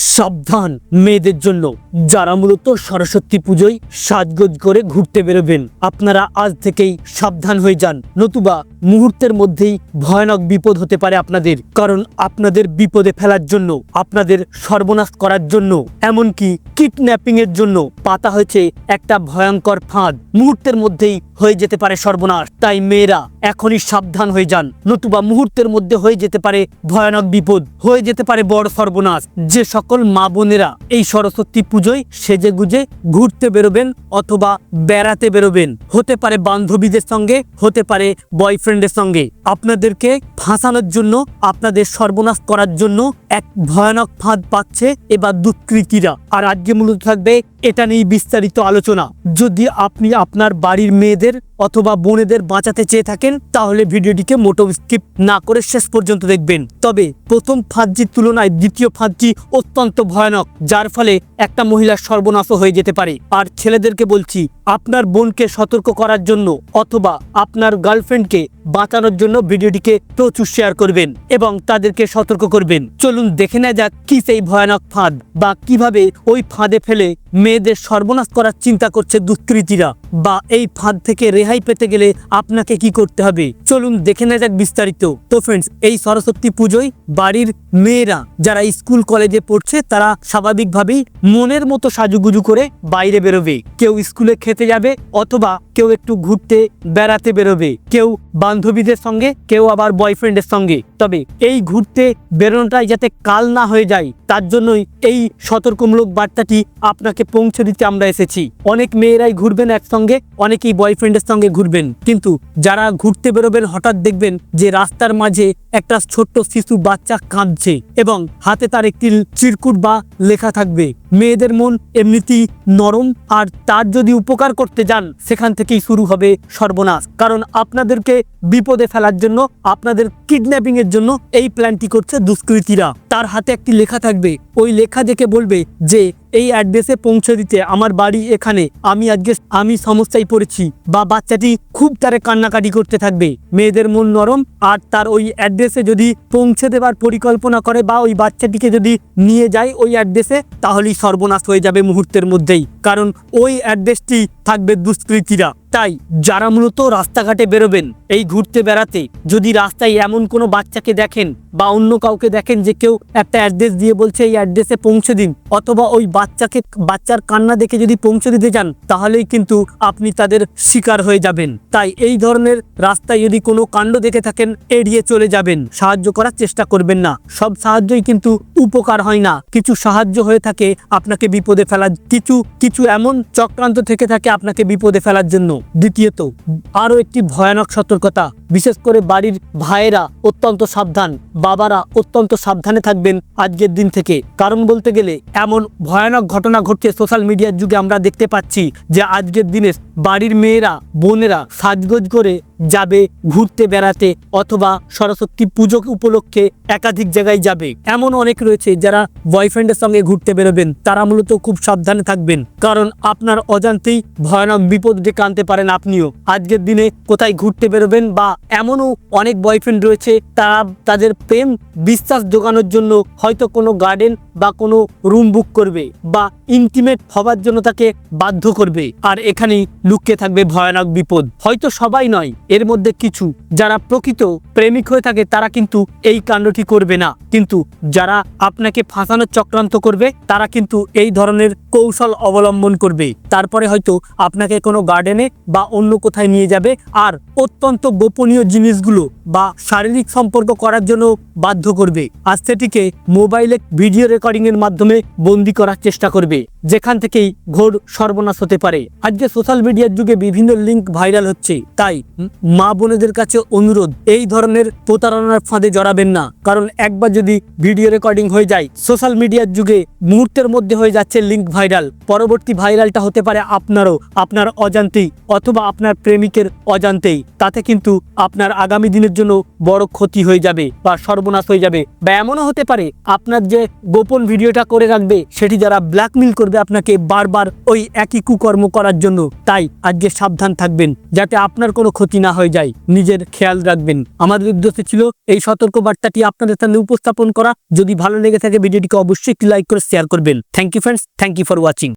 সাবধান মেয়েদের জন্য যারা মূলত সরস্বতী পুজোয় সাজগোজ করে ঘুরতে বেরোবেন। আপনারা আজ থেকেই সাবধান হয়ে যান, নতুবা মুহূর্তের মধ্যেই ভয়ানক বিপদ হতে পারে আপনাদের। কারণ আপনাদের বিপদে ফেলার জন্য, আপনাদের সর্বনাশ করার জন্য, এমনকি কিডন্যাপিং এর জন্য পাতা হয়েছে একটা ভয়ঙ্কর ফাঁদ। মুহূর্তের মধ্যেই হয়ে যেতে পারে সর্বনাশ। তাই মেয়েরা এখনই সাবধান হয়ে যান, নতুবা মুহূর্তের মধ্যে হয়ে যেতে পারে ভয়ানক বিপদ, হয়ে যেতে পারে বড় সর্বনাশ। যে সকল মা বোনেরা এই সরস্বতী পুজোয় সেজে গুজে ঘুরতে বেরোবেন অথবা বেড়াতে বেরোবেন, হতে পারে বান্ধবীদের সঙ্গে, হতে পারে বয়ফ্রেন্ডের সঙ্গে, আপনাদেরকে ফাঁসানোর জন্য, আপনাদের সর্বনাশ করার জন্য এক ভয়ানক ফাঁদ পাচ্ছে এবার দুষ্কৃতীরা। আর আজকে মূলত থাকবে এটা নিয়ে বিস্তারিত আলোচনা। যদি আপনি আপনার বাড়ির মেয়েদের অথবা বোনেদের বাঁচাতে চেয়ে থাকেন তাহলে ভিডিওটিকে মোটো স্কিপ না করে শেষ পর্যন্ত দেখবেন। তবে প্রথম ফাঁদটির তুলনায় দ্বিতীয় ফাঁদটি অত্যন্ত ভয়ানক, যার ফলে একটা মহিলার সর্বনাশও হয়ে যেতে পারে। আর ছেলেদেরকে বলছি, আপনার বোনকে সতর্ক করার জন্য অথবা আপনার গার্লফ্রেন্ডকে বাঁচানোর জন্য ভিডিওটিকে প্রচুর শেয়ার করবেন এবং তাদেরকে সতর্ক করবেন। চলুন দেখে নেওয়া যাক কি সেই ভয়ানক ফাঁদ, বা কিভাবে ওই ফাঁদে ফেলে মেয়েদের সর্বনাশ করার চিন্তা করছে দুষ্কৃতীরা, বা এই ফাঁদ থেকে রেহাই পেতে গেলে আপনাকে কি করতে হবে। চলুন দেখে নেওয়া যাক বিস্তারিত। তো ফ্রেন্ডস, এই সরস্বতী পুজোয় বাড়ির মেয়েরা যারা স্কুল কলেজে পড়ছে তারা স্বাভাবিকভাবেই মনের মতো সাজুগুজু করে বাইরে বেরোবে। কেউ স্কুলে খেতে যাবে অথবা কেউ একটু ঘুরতে বেড়াতে বেরোবে, কেউ বান্ধবীদের সঙ্গে, কেউ আবার বয়ফ্রেন্ডের সঙ্গে। তবে এই ঘুরতে বেরোনোটাই যাতে কাল না হয়ে যায় তার জন্যই এই সতর্কমূলক বার্তাটি আপনাকে পৌঁছে দিতে আমরা এসেছি। অনেক মেয়েরাই ঘুরবেন একসঙ্গে, অনেকেই বয়ফ্রেন্ডের সঙ্গে ঘুরবেন, কিন্তু যারা ঘুরতে বেরোবেন হঠাৎ দেখবেন যে রাস্তার মাঝে একটা ছোট্ট শিশু বাচ্চা কাঁদছে এবং হাতে তার একটি চিরকুট বা লেখা থাকবে। মেয়েদের মন এমনিতেই নরম, আর তার যদি উপকার করতে যান সেখান থেকেই শুরু হবে সর্বনাশ। কারণ আপনাদেরকে বিপদে ফেলার জন্য, আপনাদের কিডন্যাপিং এর জন্য এই প্ল্যানটি করছে দুষ্কৃতীরা। তার হাতে একটি লেখা থাকবে, ওই লেখা দেখে বলবে যে এই অ্যাড্রেসে পৌঁছে দিতে, আমার বাড়ি এখানে, আমি সমস্যায় পড়েছি, বা বাচ্চাটি খুব তারে কান্নাকাটি করতে থাকবে। মেয়েদের মন নরম, আর তার ওই অ্যাড্রেসে যদি পৌঁছে দেবার পরিকল্পনা করে বা ওই বাচ্চাটিকে যদি নিয়ে যায় ওই অ্যাড্রেসে, তাহলেই সর্বনাশ হয়ে যাবে মুহূর্তের মধ্যেই। কারণ ওই অ্যাড্রেসটি থাকবে দুষ্কৃতীরা। তাই যারা মূলত রাস্তাঘাটে বেরোবেন এই ঘুরতে বেড়াতে, যদি রাস্তায় এমন কোনো বাচ্চাকে দেখেন বা অন্য কাউকে দেখেন যে কেউ একটা অ্যাড্রেস দিয়ে বলছে এই অ্যাড্রেসে পৌঁছে দিন, অথবা ওই বাচ্চার কান্না দেখে যদি পৌঁছে দিতে যান, তাহলেই কিন্তু আপনি তাদের শিকার হয়ে যাবেন। তাই এই ধরনের রাস্তায় যদি কোনো কাণ্ড দেখে থাকেন এড়িয়ে চলে যাবেন, সাহায্য করার চেষ্টা করবেন না। সব সাহায্যই কিন্তু উপকার হয় না, কিছু সাহায্য হয়ে থাকে আপনাকে বিপদে ফেলার, কিছু এমন চক্রান্ত থেকে থাকে আপনাকে বিপদে ফেলার জন্য। দ্বিতীয়ত, আরো একটি ভয়ানক সতর্কতা, বিশেষ করে বাড়ির ভাইয়েরা অত্যন্ত সাবধান, বাবারা অত্যন্ত সাবধানে থাকবেন আজকের দিন থেকে। কারণ বলতে গেলে এমন ভয়ানক ঘটনা ঘটছে সোশ্যাল মিডিয়ার যুগে, আমরা দেখতে পাচ্ছি যে আজকের দিনে বাড়ির মেয়েরা, বোনেরা সাজগোজ করে যাবে ঘুরতে বেড়াতে অথবা সরস্বতী পুজো উপলক্ষে একাধিক জায়গায় যাবে। এমন অনেক রয়েছে যারা বয়ফ্রেন্ডের সঙ্গে ঘুরতে বেরোবেন, তারা মূলত খুব সাবধানে থাকবেন, কারণ আপনার অজান্তেই ভয়ানক বিপদ ডেকে আনতে পারেন আপনিও। আজকের দিনে কোথায় ঘুরতে বেরোবেন, বা এমনও অনেক বয়ফ্রেন্ড রয়েছে তারা তাদের প্রেম বিশ্বাস জোগানোর জন্য হয়তো কোনো গার্ডেন বা কোনো রুম বুক করবে বা ইন্টিমেট হবার জন্য তাকে বাধ্য করবে, আর এখানেই লুকিয়ে থাকবে ভয়ানক বিপদ। হয়তো সবাই নয়, এর মধ্যে কিছু যারা প্রকৃত প্রেমিক হয়ে থাকে তারা কিন্তু এই কাণ্ডটি করবে না, কিন্তু যারা আপনাকে ফাঁসানোর চক্রান্ত করবে তারা কিন্তু এই ধরনের কৌশল অবলম্বন করবে। তারপরে হয়তো আপনাকে কোনো গার্ডেনে বা অন্য কোথায় নিয়ে যাবে, আর অত্যন্ত গোপনীয় জিনিসগুলো বা শারীরিক সম্পর্ক করার জন্য বাধ্য করবে, আর সেটিকে মোবাইলে ভিডিও রেকর্ডিং এর মাধ্যমে বন্দি করার চেষ্টা করবে, যেখান থেকেই ঘোর সর্বনাশ হতে পারে। আজকে সোশ্যাল মিডিয়ার যুগে বিভিন্ন লিঙ্ক ভাইরাল হচ্ছে, তাই মা বোনেদের কাছে অনুরোধ, এই ধরনের প্রতারণার ফাঁদে জড়াবেন না। কারণ একবার যদি ভিডিও রেকর্ডিং হয়ে যায়, সোশ্যাল মিডিয়ার যুগে মুহূর্তের মধ্যে হয়ে যাচ্ছে লিঙ্ক ভাইরাল, পরবর্তী ভাইরালটা হতে পারে আপনারও, আপনার অজান্তেই অথবা আপনার প্রেমিকের অজান্তেই। তাতে কিন্তু আপনার আগামী দিনের জন্য বড় ক্ষতি হয়ে যাবে বা সর্বনাশ হয়ে যাবে, বা এমনও হতে পারে আপনার যে গোপন ভিডিওটা করে রাখবে সেটি যারা ব্ল্যাকমেল করবে আপনাকে বারবার ওই একই কুকর্ম করার জন্য। তাই আজকে সাবধান থাকবেন যাতে আপনার কোনো ক্ষতি না না হয়ে যায়। নিজের খেয়াল রাখবেন। আমাদের উদ্দেশ্য ছিল এই সতর্ক বার্তাটি আপনাদের সামনে উপস্থাপন করা। যদি ভালো লেগে থাকে ভিডিওটিকে অবশ্যই একটি লাইক করে শেয়ার করবেন। Thank you friends, thank you for watching.